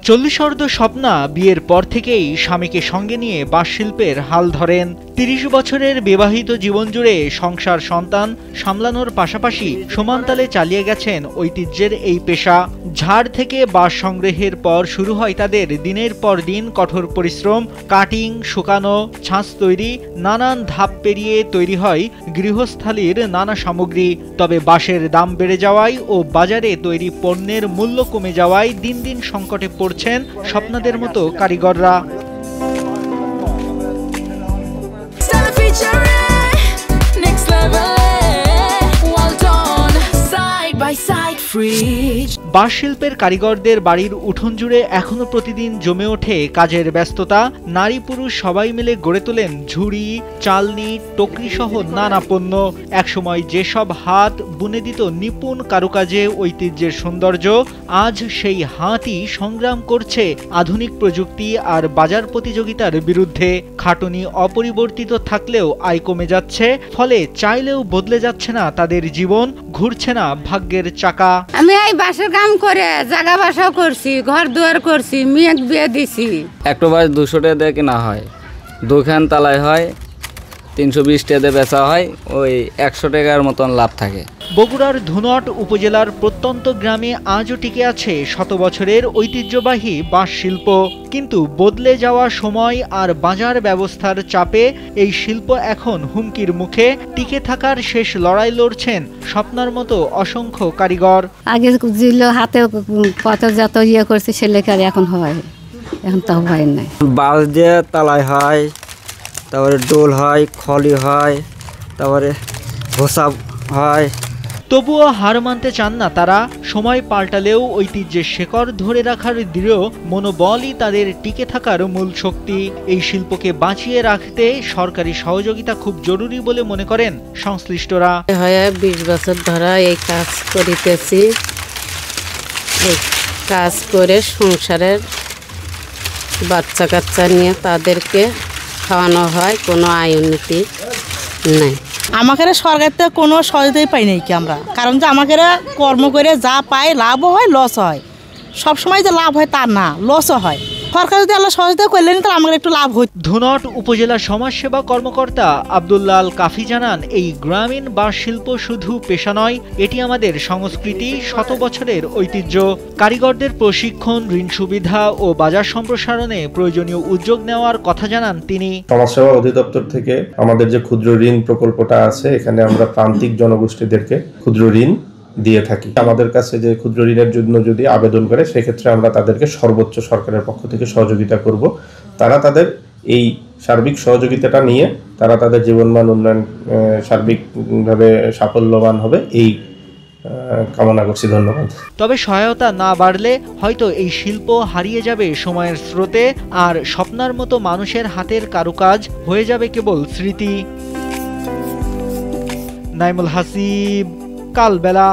40 স্বপ্না বিয়ের পর থেকেই স্বামীকে সঙ্গে নিয়ে বাঁশ শিল্পের হাল ধরেন। 30 বছরের বিবাহিত জীবন জুড়ে সংসার সন্তান সামলানোর পাশাপাশি সমানতালে চালিয়ে গেছেন ঐতিহ্যের এই পেশা। ঝাড় থেকে বাঁশ সংগ্রহের পর শুরু হয় তাদের দিনের পর দিন কঠোর পরিশ্রম। কাটিং, শুকানো, ছাঁচ তৈরি, নানান ধাপ পেরিয়ে তৈরি হয় গৃহস্থালির নানা সামগ্রী। তবে বাঁশের দাম বেড়ে যাওয়ায় ও বাজারে তৈরি পণ্যের মূল্য কমে যাওয়ায় দিন দিন সংকটে পড়ছেন স্বপ্নাদের মতো কারিগররা। বাঁশ শিল্পের কারিগরদের বাড়ির উঠোন জুড়ে এখনো প্রতিদিন জমে ওঠে কাজের ব্যস্ততা। নারী পুরুষ সবাই মিলে গড়ে তোলেন ঝুড়ি, চালনি, টকরি সহ নানা পণ্য। একসময় যেসব হাত বুনে দিত নিপুণ কারুকাজে ঐতিহ্যের সৌন্দর্য, আজ সেই হাতই সংগ্রাম করছে আধুনিক প্রযুক্তি আর বাজার প্রতিযোগিতার বিরুদ্ধে। খাটুনি অপরিবর্তিত থাকলেও আয় কমে যাচ্ছে, ফলে চাইলেও বদলে যাচ্ছে না তাদের জীবন, ঘুরছে না ভাগ্যের চাকা। আমি এই বাঁশের কাম করে জায়গা বাসাও করছি, ঘর দুয়ার করছি, মেয়েক বিয়ে দিছি। একটা বাস 200 টাকা দিয়ে কেনা হয়, দুখান তালায় হয় 320 টাকা দিয়ে বেচা হয়, ওই 100 টাকার মতন লাভ থাকে। বগুড়ার ধুনট উপজেলার প্রত্যন্ত গ্রামে আজও টিকে আছে শত বছরের ঐতিহ্যবাহী বাঁশ শিল্প। কিন্তু বদলে যাওয়া সময় আর বাজার ব্যবস্থার চাপে এই শিল্প এখন হুমকির মুখে। টিকে থাকার শেষ লড়াই লড়ছেন স্বপ্নার মতো অসংখ্য কারিগর। আগে ছিল হাতে কত যত ইয়ে করছে সে লেখার এখন হয়, এখন তো হয় নাই। বাঁশ দিয়ে তালায় হয়, তারপরে ডোল হয়, খলি হয়, তারপরে ঘোষা হয়। তবুও হার মানতে চান না তারা। সময় পাল্টালেও ঐতিহ্যের শেকড় ধরে রাখার দৃঢ় মনোবলই তাদের টিকে থাকার মূল শক্তি। এই শিল্পকে বাঁচিয়ে রাখতে সরকারি সহযোগিতা খুব জরুরি বলে মনে করেন সংশ্লিষ্টরা। 20 বছর ধরে এই কাজ করিতেছি। এই কাজ করে সংসারের বাচ্চা কাচ্চা নিয়ে তাদেরকে খাওয়ানো হয়, কোনো আয় উন্নতি নাই। আমাকে সরকার থেকে কোনো সহযোগিতাই পাই নাই কি আমরা, কারণ যে আমাকে কর্ম করে যা পাই লাভও হয় লস হয়। সবসময় যে লাভ হয় তা না, লসও হয়। সরকার যদি আল্লাহ সহযোগিতা করলেন তাহলে আমাদের একটু লাভ হয়। ধুনট উপজেলা সমাজসেবা কর্মকর্তা আব্দুল্লাল কাফি জানান, এই গ্রামীণ বাঁশ শিল্প শুধু পেশা নয়, এটি আমাদের সংস্কৃতি, শত বছরের ঐতিহ্য। কারিগরদের প্রশিক্ষণ, ঋণ সুবিধা ও বাজার সম্প্রসারণে প্রয়োজনীয় উদ্যোগ নেওয়ার কথা জানান তিনি। সমাজসেবা অধিদপ্তর থেকে আমাদের যে ক্ষুদ্র ঋণ প্রকল্পটা আছে, এখানে আমরা প্রান্তিক জনগোষ্ঠীদেরকে ক্ষুদ্র ঋণ দিয়ে থাকি। আমাদের কাছে যে ক্ষুদ্র ঋণের জন্য যদি আবেদন করে, সেক্ষেত্রে আমরা তাদেরকে সর্বোচ্চ সরকারের পক্ষ থেকে সহযোগিতা করব। তারা তাদের এই সার্বিক সহযোগিতাটা নিয়ে তারা তাদের জীবনমান উন্নয়ন সার্বিকভাবে সাফল্যবান হবে, এই কামনা করছি। ধন্যবাদ। তবে সহায়তা না বাড়লে হয়তো এই শিল্প হারিয়ে যাবে সময়ের স্রোতে, আর স্বপ্নার মতো মানুষের হাতের কারুকাজ হয়ে যাবে কেবল স্মৃতি। নাইমুল হাসিব, কালবেলা।